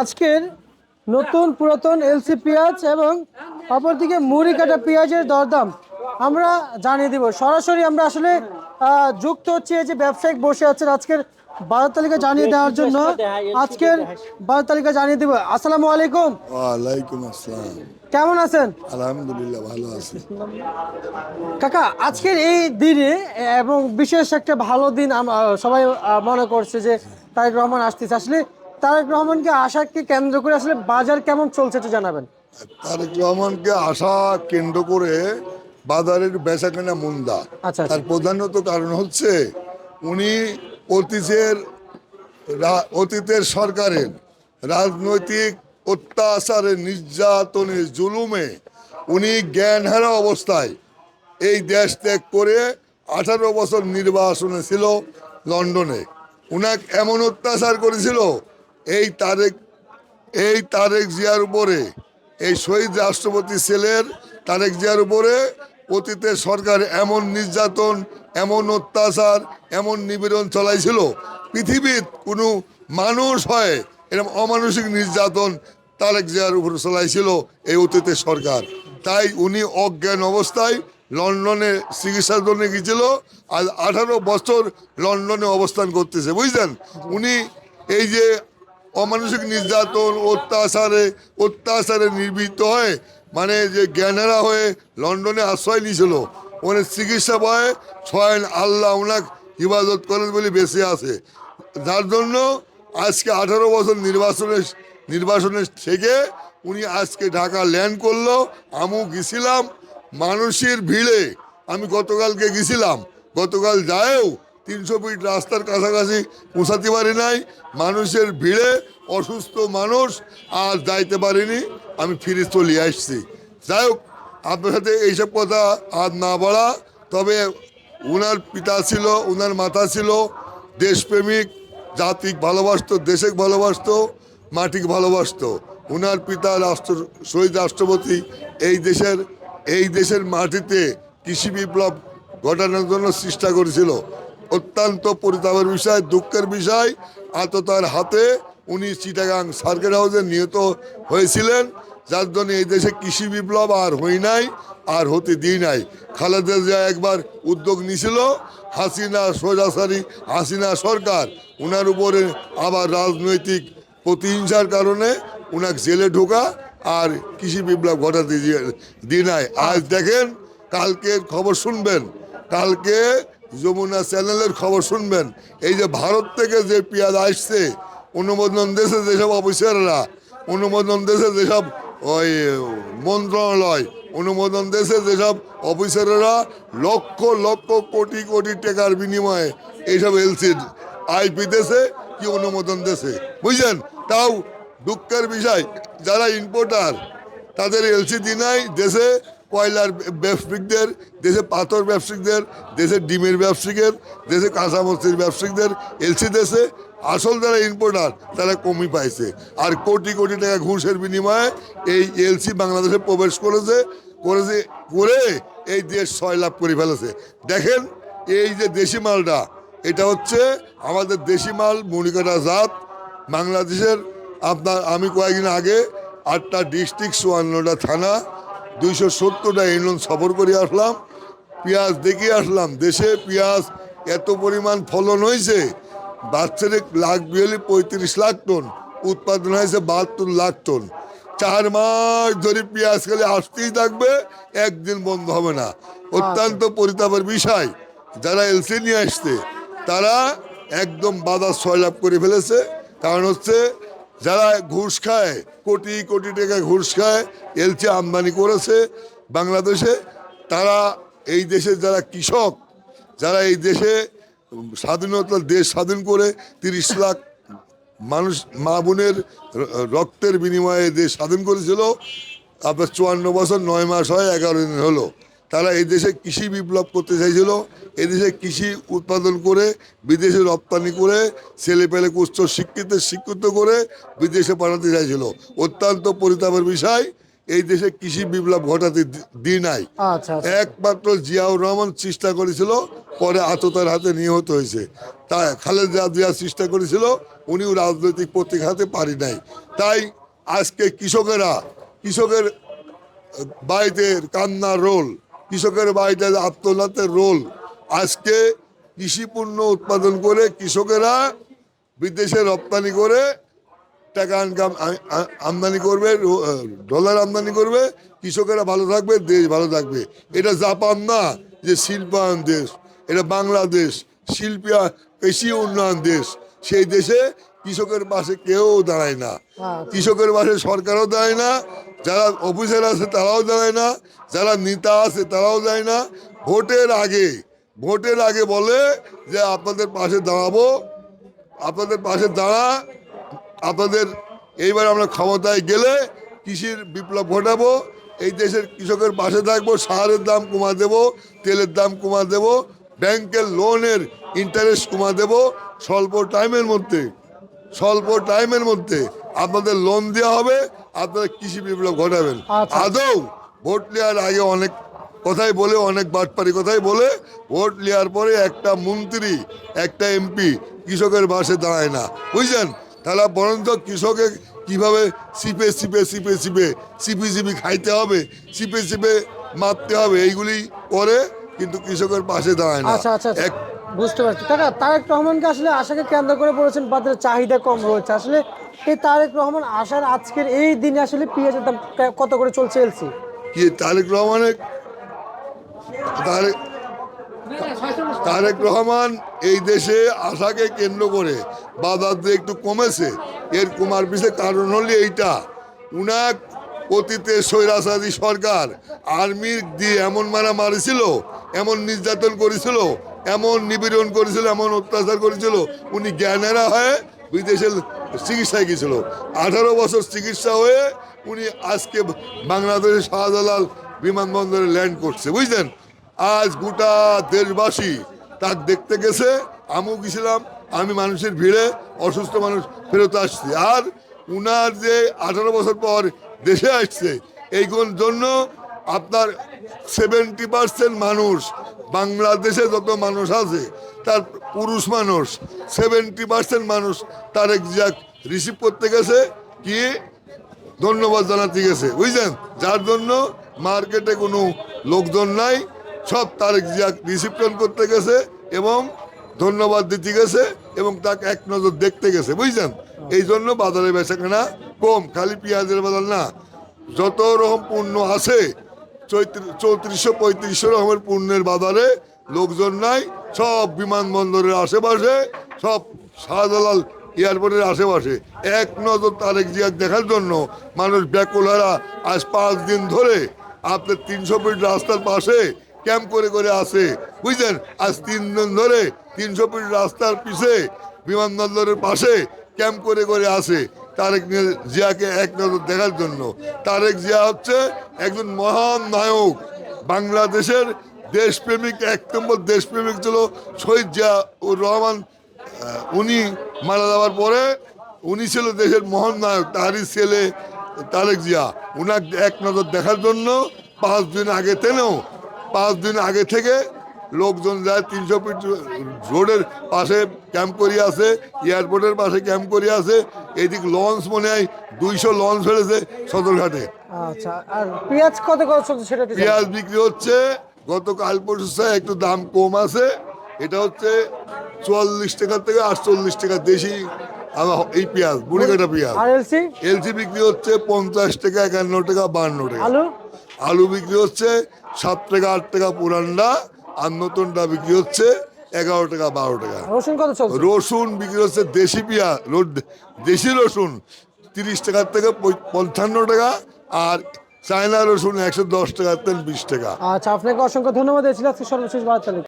আজকের নতুন পুরাতন এলসি পেঁয়াজ এবং অপরদিকে মুড়ি কাটা পেঁয়াজের দরদাম আমরা জানিয়ে দিব। সরাসরি আমরা আসলে যুক্ত হচ্ছে যে ব্যবসায়িক বসে আছেন আজকের বাজার তালিকা জানিয়ে দেওয়ার জন্য। আজকের বাজার তালিকা জানিয়ে দিব। আসসালামু আলাইকুম। ওয়ালাইকুম আসসালাম। কেমন আছেন? আলহামদুলিল্লাহ ভালো আছি। কাকা, আজকের এই দিনে এবং বিশেষ একটা ভালো দিন সবাই মনে করছে যে তারেক রহমান আসতেছে। আসলে তারেক রহমানকে আসাকে কেন্দ্র করে আসলে বাজার কেমন চলছে একটু জানাবেন। তারেক রহমানকে আশা কেন্দ্র করে বাজারের বেচাকেনা মন্দা। আচ্ছা আচ্ছা। তার প্রধানত কারণ হচ্ছে উনি অতীতের সরকারের রাজনৈতিক অত্যাচারে, নির্যাতনে, জুলুমে উনি জ্ঞানহারা অবস্থায় এই দেশ ত্যাগ করে 18 বছর নির্বাসনে ছিল লন্ডনে। উনাকে এমন অত্যাচার করেছিল এই তারেক জিয়ার উপরে, এই শহীদ রাষ্ট্রপতি ছেলের তারেক জিয়ার উপরে অতীতের সরকার এমন নির্যাতন, এমন অত্যাচার, এমন নিপীড়ন চলাইছিল, পৃথিবীর কোনো মানুষ হয় এরকম অমানসিক নির্যাতন তারেক জিয়ার উপরে চলাইছিল এই অতীতের সরকার। তাই উনি অজ্ঞান অবস্থায় লন্ডনে চিকিৎসার জন্য গিয়েছিল, আর 18 বছর লন্ডনে অবস্থান করতেছে, বুঝলেন। উনি এই যে অমানসিক নির্যাতন, অত্যাচারে নির্বৃত্ত হয়ে, মানে যে জ্ঞানেরা হয়ে লন্ডনে আশ্রয় নিয়েছিল, ওনার চিকিৎসা পায় ছয়েন আল্লাহ ওনাকে হিফাজত করেন বলে বেঁচে আছে। যার জন্য আজকে 18 বছর নির্বাসনের থেকে উনি আজকে ঢাকা ল্যান্ড করলো। আমিও গেছিলাম মানুষের ভিড়ে, আমি গতকালকে গেছিলাম, গতকাল যায়ও 300 ফিট রাস্তার কাছাকাছি পৌঁছাতে পারি নাই, মানুষের ভিড়ে অসুস্থ মানুষ, আর যাইতে পারিনি, আমি ফিরে চলে আসছি। যাই হোক, আপনার সাথে এইসব কথা আর না বাড়া, তবে ওনার পিতা ছিল, ওনার মাতা ছিল দেশপ্রেমিক, জাতিক ভালোবাসতো, দেশে ভালোবাসতো, মাটিকে ভালোবাসতো। ওনার পিতা শহীদ রাষ্ট্রপতি এই দেশের মাটিতে কৃষি বিপ্লব ঘটানোর জন্য চেষ্টা করেছিল। অত্যন্ত পরিতাপের বিষয়, দুঃখের বিষয়, আততার হাতে উনি চিটাগাং সার্কিট হাউসে নিহত হয়েছিলেন। যার জন্য এই দেশে কৃষি বিপ্লব আর হই নাই, আর হতে দিই নাই। খালেদা জিয়া একবার উদ্যোগ নিয়েছিল, হাসিনা সরকার ওনার উপরে আবার রাজনৈতিক প্রতিহিংসার কারণে ওনাকে জেলে ঢোকা আর কৃষি বিপ্লব ঘটাতে দিই নাই। আজ দেখেন, কালকের খবর শুনবেন, কালকে যমুনা চ্যানেলের খবর শুনবেন, এই যে ভারত থেকে যে পেঁয়াজ আসছে, অনুমোদন দেশে যেসব অফিসাররা, অনুমোদন দেশে যেসব ওই মন্ত্রণালয়, অনুমোদন দেশে যেসব অফিসাররা লক্ষ লক্ষ কোটি কোটি টাকার বিনিময়ে এইসব এলসির আইপি দেশে কি অনুমোদন দেশে, বুঝলেন। তাও দুঃখের বিষয়, যারা ইম্পোর্টার তাদের এলসি দি নাই দেশে। কয়লার ব্যবসায়িকদের, দেশে পাথর ব্যবসায়িকদের, দেশে ডিমের ব্যবসায়িকের, দেশে কাঁচামরিচের ব্যবসায়িকদের এলসি দেশে। আসল যারা ইম্পোর্টার তারা কমই পাইছে, আর কোটি কোটি টাকা ঘুষের বিনিময়ে এই এলসি বাংলাদেশে প্রবেশ করে এই দেশ 6 লাভ করে ফেলেছে। দেখেন, এই যে দেশি মালটা, এটা হচ্ছে আমাদের দেশি মাল, মণিকাটা জাত বাংলাদেশের। আমি কয়েকদিন আগে 8টা ডিস্ট্রিক্ট, 54টা থানা, 270টা ইউনিয়ন সফর করে আসলাম, পেঁয়াজ দেখিয়ে আসলাম। দেশে পেঁয়াজ এত পরিমাণ ফলন হয়েছে, বাৎসরিক লাখ বিহলে 35 লাখ টন উৎপাদন হয়েছে, 72 লাখ টন। 4 মাস ধরে পেঁয়াজ খেলে আসতেই থাকবে, একদিন বন্ধ হবে না। অত্যন্ত পরিতাপের বিষয়, যারা এলসি নিয়ে আসছে তারা একদম বাজার 6 লাভ করে ফেলেছে। কারণ হচ্ছে যারা ঘুষ খায়, কোটি কোটি টাকা ঘুষ খায়, এলসি আমদানি করেছে বাংলাদেশে, তারা এই দেশের যারা কৃষক, যারা এই দেশে দেশ স্বাধীন করে 30 লাখ মানুষ, মা বোনের রক্তের বিনিময়ে দেশ স্বাধীন করেছিল। আপনার 54 বছর 9 মাস হয়, 11 দিন হলো। তারা এই দেশে কৃষি বিপ্লব করতে চাইছিল, এদেশে কৃষি উৎপাদন করে বিদেশে রপ্তানি করে ছেলেপেলে উচ্চ শিক্ষিত করে বিদেশে পাঠাতে চাইছিল। অত্যন্ত পরিতাপের বিষয়, এই দেশে কৃষি বিপ্লব ঘটাতে দিই নাই। আচ্ছা আচ্ছা একমাত্র জিয়াউর রহমান চেষ্টা করেছিল, পরে আততার হাতে নিহত হয়েছে। তাই খালেদা জিয়া চেষ্টা করেছিল, উনিও রাজনৈতিক প্রতীক হাতে পারি নাই। তাই আজকে কৃষকের বাড়িতে কান্নার রোল, কৃষকের বাড়িতে আত্মনাথের রোল। আজকে কৃষি পণ্য উৎপাদন করে কৃষকেরা বিদেশে রপ্তানি করে টাকা ইনকাম আমদানি করবে, ডলার আমদানি করবে, কৃষকেরা ভালো থাকবে, দেশ ভালো থাকবে। এটা জাপান না যে শিল্পায়ন দেশ, এটা বাংলাদেশ কৃষি উন্নয়ন দেশ। সেই দেশে কৃষকের পাশে কেউ দাঁড়ায় না, কৃষকের পাশে সরকারও দাঁড়ায় না, যারা অফিসার আছে তারাও দাঁড়ায় না, যারা নেতা আছে তারাও যায় না। ভোটের আগে বলে যে আপনাদের পাশে দাঁড়াবো, আপনাদের পাশে দাঁড়া, আপনাদের এইবার আমরা ক্ষমতায় গেলে কৃষির বিপ্লব ঘটাবো, এই দেশের কৃষকের পাশে থাকবো, সারের দাম কমা দেবো, তেলের দাম কমা দেবো, ব্যাংকের লোনের ইন্টারেস্ট কমা দেবো, স্বল্প টাইমের মধ্যে আপনাদের লোন দেওয়া হবে, আপনারা কৃষি বিপ্লব ঘটাবেন। আচ্ছা। আদৌ ভোট নেওয়ার আগে অনেক কথাই বলে, অনেক বাটপারি কথাই বলে, ভোট নেওয়ার পরে একটা মন্ত্রী একটা এমপি কৃষকের পাশে দাঁড়ায় না, বুঝলেন? তাহলে বরঞ্চ কৃষকে কিভাবে চিপে খাইতে হবে, চিপে মারতে হবে, এইগুলি করে, কিন্তু কৃষকের পাশে দাঁড়ায় না। আচ্ছা আচ্ছা আচ্ছা। বুঝতে পারছি কাকা, তারেক রহমানকে আসলে আশাকে কেন্দ্র করে বলেছেন বাজারে চাহিদা কম রয়েছে। আসলে এই তারেক রহমান আসার আজকের এই দিনে আসলে পেঁয়াজের দাম কত করে চলছে এলসি? কি তারেক রহমান এই দেশে আশাকে কেন্দ্র করে বাজার যে একটু কমেছে, এর কমার পিছনে কারণ হলে এইটা, উনার অতীতে স্বৈরাচারী সরকার আর্মির দিয়ে এমন মারিছিল, এমন নির্যাতন করেছিল, এমন নিপীড়ন করেছিল, এমন অত্যাচার করেছিল, উনি জ্ঞানেরা হয়ে বিদেশে চিকিৎসায় গিয়েছিল। 18 বছর চিকিৎসা হয়ে উনি আজকে বাংলাদেশের শাহজালাল বিমানবন্দরে ল্যান্ড করছে, বুঝলেন? আজ গোটা দেশবাসী তার দেখতে গেছে, আমিও গেছিলাম, আমি মানুষের ভিড়ে অসুস্থ মানুষ ফেরত আসছি। আর উনার যে 18 বছর পর দেশে আসছে, এইগুলোর জন্য আপনার 70% মানুষ, বাংলাদেশে যত মানুষ আছে তার পুরুষ মানুষ 70% মানুষ তারেক জিয়াক রিসিভ করতে গেছে, কি ধন্যবাদ জানাতে গেছে, বুঝলেন? যার জন্য মার্কেটে কোনো লোকজন নাই, সব তারেক জিয়াক রিসিপশন করতে গেছে এবং ধন্যবাদ দিতে গেছে এবং তাকে এক নজর দেখতে গেছে, বুঝলেন? এই জন্য বাজারে বেচাকেনা কম, খালি পেঁয়াজের বাজার না, যত রকম পণ্য আছে 3400-3500 রকমের পণ্যের বাজারে লোকজন নাই। সব বিমানবন্দরের আশেপাশে, সব শাহজালাল এয়ারপোর্টের আশেপাশে এক নজর তারেক জিয়াক দেখার জন্য মানুষ ব্যাকুলারা আজ 5 দিন ধরে আপনার 300 ফিট রাস্তার পাশে ক্যাম্প করে আছে, বুঝলেন? আজ 3 দিন ধরে 300 ফিট রাস্তার পিছে বিমানবন্দরের পাশে ক্যাম্প করে আছে তারেক জিয়াকে এক নজর দেখার জন্য। তারেক জিয়া হচ্ছে একজন মহান নায়ক, বাংলাদেশের দেশপ্রেমিক, 1 নম্বর দেশপ্রেমিক ছিল শহীদ জিয়াউর রহমান। উনি মারা যাওয়ার পরে উনি ছিল দেশের মহান নায়ক, তারই ছেলে তারেক জিয়া। উনাকে এক নজর দেখার জন্য 5 দিন আগে থেকে লোকজন যায়, 300 ফিট রোডের পাশে ক্যাম্প করিয়ে আছে, এয়ারপোর্টের পাশে ক্যাম্প করিয়ে আছে। এদিক লঞ্চ মনে হয় 200 লঞ্চ ফেলেছে সদরঘাটে। আচ্ছা, আর পেঁয়াজ কত চলছে সেটা একটু পেঁয়াজ বিক্রি হচ্ছে গতকাল পরশু একটু দাম কম আছে, এটা হচ্ছে 44 টাকা থেকে 48 টাকা দেশি এই পেঁয়াজ, বুড়িকাটা পেঁয়াজ। আর এলসি বিক্রি হচ্ছে 50 টাকা, 51 টাকা, 52 টাকা। আলু বিক্রি হচ্ছে 7 টাকা, 8 টাকা পুরানটা, আর নতুনটা বিক্রি হচ্ছে 11 টাকা, 12 টাকা। রসুন কত চলছে? রসুন বিক্রি হচ্ছে দেশি পেঁয়াজ, দেশি রসুন 30 টাকার থেকে 55 টাকা, আর চায়না রসুন 110 টাকা, 20 টাকা। আচ্ছা, আপনাকে অসংখ্য ধন্যবাদ। এই ছিল আজকে সর্বশেষ বার্তা।